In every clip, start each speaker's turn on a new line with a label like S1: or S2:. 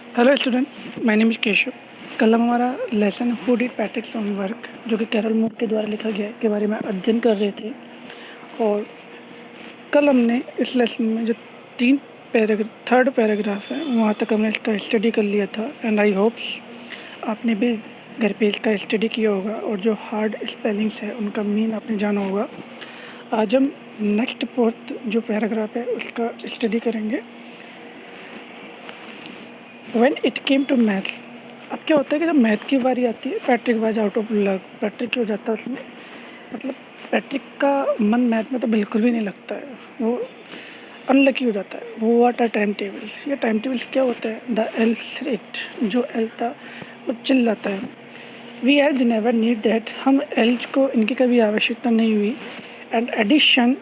S1: Hello student, my name is Keshav. कल हम हमारा लेसन हु डिड पैट्रिक्स होमवर्क जो कि कैरल मूर के द्वारा लिखा गया है के बारे में अध्ययन कर रहे थे। और कल हमने इस लेसन में जो थर्ड पैराग्राफ है वहाँ तक हमने इसका स्टडी कर लिया था। एंड आई होप्स आपने भी घर पे इसका स्टडी किया होगा और जो हार्ड स्पेलिंग्स है उनका मीन आपने जाना होगा। आज हम नेक्स्ट फोर्थ जो पैराग्राफ है उसका स्टडी करेंगे। When it came to maths, अब क्या होता है कि जब मैथ की बारी आती है Patrick was out of luck. Patrick क्या हो जाता है उसमें, मतलब पैट्रिक का मन मैथ में तो बिल्कुल भी नहीं लगता है, वो अनलकी हो जाता है। वो व्हाट आर टाइम टेबल्स, ये टाइम टेबल्स क्या होता है? द एल स्ट्रिक्ट, जो एल था वो चिल्लाता है। We elves never need that, हम एल्ज को इनकी कभी आवश्यकता नहीं हुई। And addition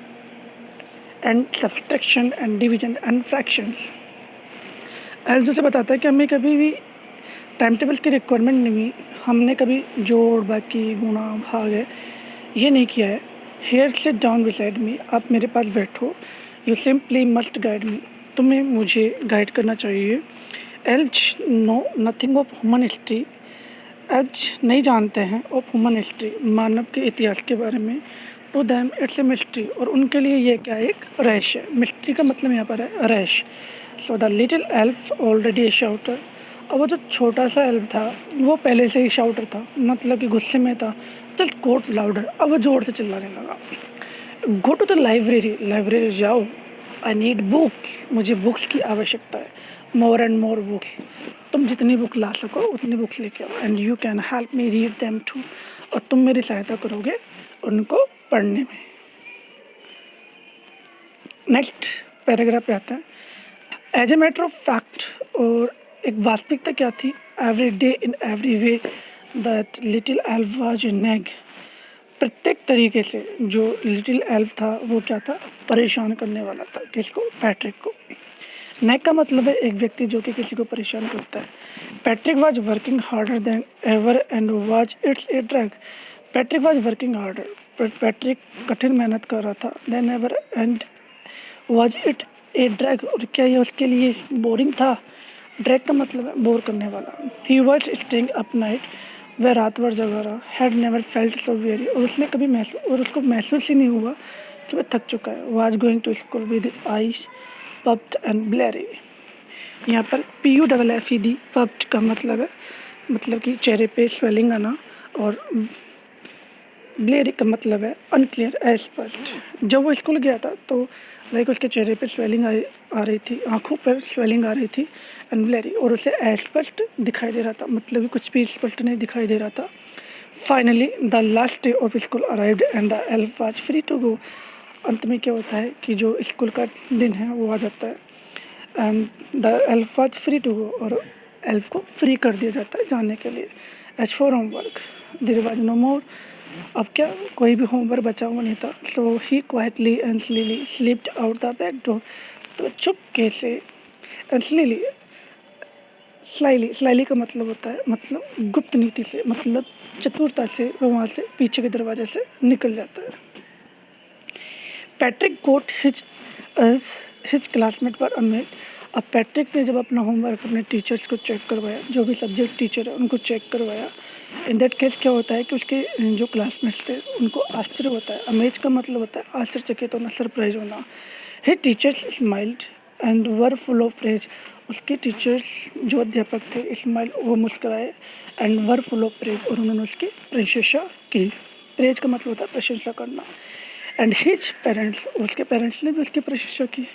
S1: and subtraction and division and fractions, elves से बताता है कि हमें कभी भी टाइम टेबल की रिक्वायरमेंट नहीं हुई। हमने कभी जोड़, बाकी, गुणा, भाग है ये नहीं किया है। Here sit down beside me, आप मेरे पास बैठो। You simply must guide me, तुम्हें मुझे गाइड करना चाहिए। Elves know nothing of human history, elves नहीं जानते हैं ऑफ ह्यूमन हिस्ट्री, मानव के इतिहास के बारे में। To them it's a mystery, और उनके लिए ये क्या एक रहस्य है। मिस्ट्री का मतलब यहाँ पर है रहस्य। So the little elf already ए शाउटर, अब वो जो छोटा सा एल्फ था वो पहले से ही शाउटर था, मतलब कि गुस्से में था। जस्ट कोट लाउडर, अब वो जोर से चिल्लाने लगा। Go to the library, library जाओ। आई नीड बुक्स, मुझे बुक्स की आवश्यकता है। मोर एंड मोर बुक्स, तुम जितनी बुक ला सको उतनी बुक्स लेके आओ। And you can help me read them too, और तुम मेरी सहायता करोगे उनको पढ़ने में। नेक्स्ट पैराग्राफ पे आता है, as a matter of fact, और एक वास्तविकता क्या थी? Every day in every way that little elf was a nag, प्रत्येक तरीके से जो लिटिल एल्फ था वो क्या था? परेशान करने वाला था। किसको? पैट्रिक को। नैग का मतलब है एक व्यक्ति जो कि किसी को परेशान करता है। Patrick was working harder than ever and was it's a drag, Patrick was working harder, Patrick कठिन मेहनत कर रहा था। Then ever and was it A drag, और क्या ये उसके लिए बोरिंग था? ड्रैग का मतलब है बोर करने वाला। He was staying up night, वह रात भर जगा रहा। Had never felt so very, और उसने कभी उसको महसूस ही नहीं हुआ कि वह थक चुका है। Was going to school with his eyes puffed and blurry, यहाँ पर PUFFED पप्ड का मतलब है, मतलब कि चेहरे पे स्वेलिंग आना, और ब्लेरी का मतलब है अनक्लियर, अस्पष्ट। जब वो स्कूल गया था तो लाइक उसके चेहरे पे स्वेलिंग आ रही थी, आंखों पर स्वेलिंग आ रही थी, एंड ब्लेरी, और उसे अस्पष्ट दिखाई दे रहा था, मतलब कि कुछ भी स्पष्ट नहीं दिखाई दे रहा था। Finally the last day of school arrived and the elf was free to go, अंत में क्या होता है कि जो स्कूल का दिन है वो आ जाता है। And the elf was free to go, और एल्फ को फ्री कर दिया जाता है जाने के लिए। As for homework there was no more, अब क्या कोई भी होमवर्क बचा हुआ नहीं था। So he quietly and slyly slipped out the back door, तो चुपके से, एंड स्लीली, स्लाइली का मतलब होता है, मतलब गुप्त नीति से, मतलब चतुरता से वो वहाँ से पीछे के दरवाजे से निकल जाता है। पैट्रिक गोट हिज क्लासमेट पर अमेड, अब पैट्रिक ने जब अपना होमवर्क अपने टीचर्स को चेक करवाया, जो भी सब्जेक्ट टीचर है उनको चेक करवाया। इन दैट केस क्या होता है कि उसके जो क्लासमेट्स थे उनको आश्चर्य होता है। अमेज का मतलब होता है आश्चर्यचकित होना, सरप्राइज होना। His teachers smiled and were full of praise, उसके टीचर्स जो अध्यापक थे स्माइल, वो मुस्कुराए, and were full of praise, और उन्होंने उसकी प्रशंसा की। प्रेज का मतलब होता है प्रशंसा करना। एंड हिज पेरेंट्स, उसके पेरेंट्स ने भी उसकी प्रशंसा की।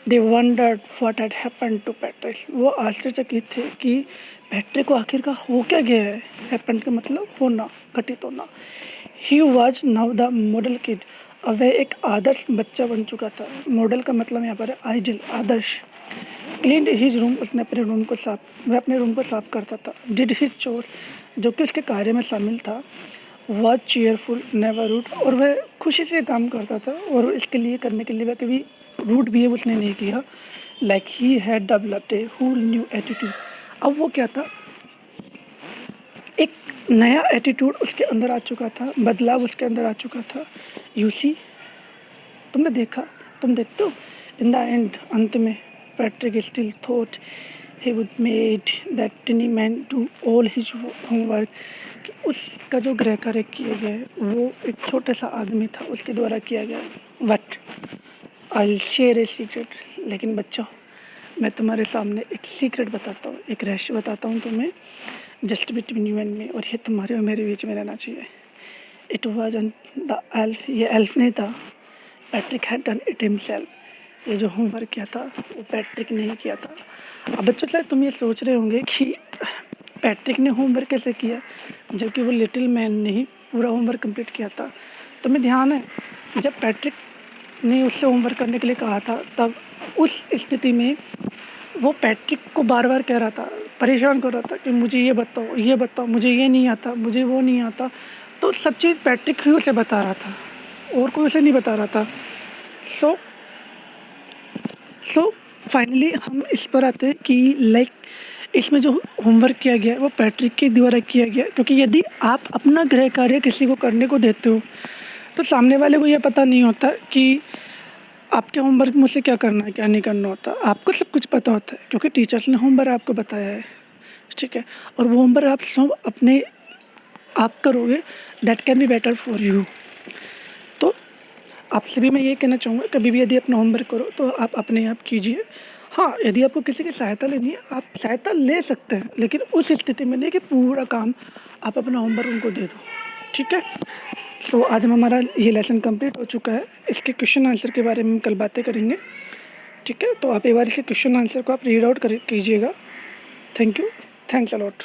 S1: They wondered what had happened to Patrick, वो आश्चर्यचकित थे कि पैट्रिक को आखिरकार हो क्या गया है। हैपेंड का मतलब होना, घटित होना। He was now the model kid, अब वह एक आदर्श बच्चा बन चुका था। मॉडल का मतलब यहाँ पर है आइडियल, आदर्श। क्लीन्ड हिज रूम, उसने अपने रूम को साफ, वह अपने रूम को साफ करता था। डिड हिज चोर्स, जो कि उसके कार्य में शामिल था। वॉज चीयरफुल नेवर रूड, और वह खुशी से काम करता था, और इसके लिए करने के लिए वह कभी रूड बिहेव उसने नहीं किया। Like he had developed a whole new attitude, अब वो क्या था? एक नया एटीट्यूड उसके अंदर आ चुका था, बदलाव उसके अंदर आ चुका था। यू सी, तुमने देखा, तुम देखते हो, इन द एंड, अंत में, Patrick still thought he would made that tiny man do all his homework, कि उसका जो गृह कार्य किया गया है वो एक छोटा सा आदमी था उसके द्वारा किया गया है। But I share a secret, लेकिन बच्चों मैं तुम्हारे सामने एक सीक्रेट बताता हूँ, एक रहस्य बताता हूँ तुम्हें, just between you and me, और ये तुम्हारे और मेरे बीच में रहना चाहिए। इट वॉज द एल्फ, ये एल्फ नहीं था, Patrick had done it himself. ये जो होमवर्क किया था वो पैट्रिक ने ही किया था। अब बच्चों शायद तुम ये सोच रहे होंगे कि पैट्रिक ने होमवर्क कैसे किया, जबकि वो लिटिल मैन ने ही पूरा होमवर्क कंप्लीट किया था। तुम्हें ध्यान है जब पैट्रिक ने उससे होमवर्क करने के लिए कहा था, तब उस स्थिति में वो पैट्रिक को बार बार कह रहा था, परेशान कर रहा था कि मुझे ये बताओ, मुझे ये नहीं आता, मुझे वो नहीं आता। तो सब चीज़ पैट्रिक ही उसे बता रहा था और कोई उसे नहीं बता रहा था। सो फाइनली हम इस पर आते हैं कि लाइक इसमें जो होमवर्क किया गया है वो पैट्रिक के द्वारा किया गया, क्योंकि यदि आप अपना गृह कार्य किसी को करने को देते हो तो सामने वाले को ये पता नहीं होता कि आपके होमवर्क में उसे क्या करना है क्या नहीं करना होता। आपको सब कुछ पता होता है क्योंकि टीचर्स ने होमवर्क आपको बताया है, ठीक है, और वो होमवर्क आप सब अपने आप करोगे, that can be better for you. तो आपसे भी मैं ये कहना चाहूँगा, कभी भी यदि अपना होमवर्क करो तो आप अपने आप कीजिए। हाँ, यदि आपको किसी की सहायता लेनी है आप सहायता ले सकते हैं, लेकिन उस स्थिति में नहीं कि पूरा काम आप अपना होमवर्क उनको दे दो, ठीक है। सो आज हमारा ये लेसन कंप्लीट हो चुका है। इसके क्वेश्चन आंसर के बारे में हम कल बातें करेंगे, ठीक है। तो आप एक बार इसके क्वेश्चन आंसर को आप रीड आउट कीजिएगा। Thank you, thanks a lot.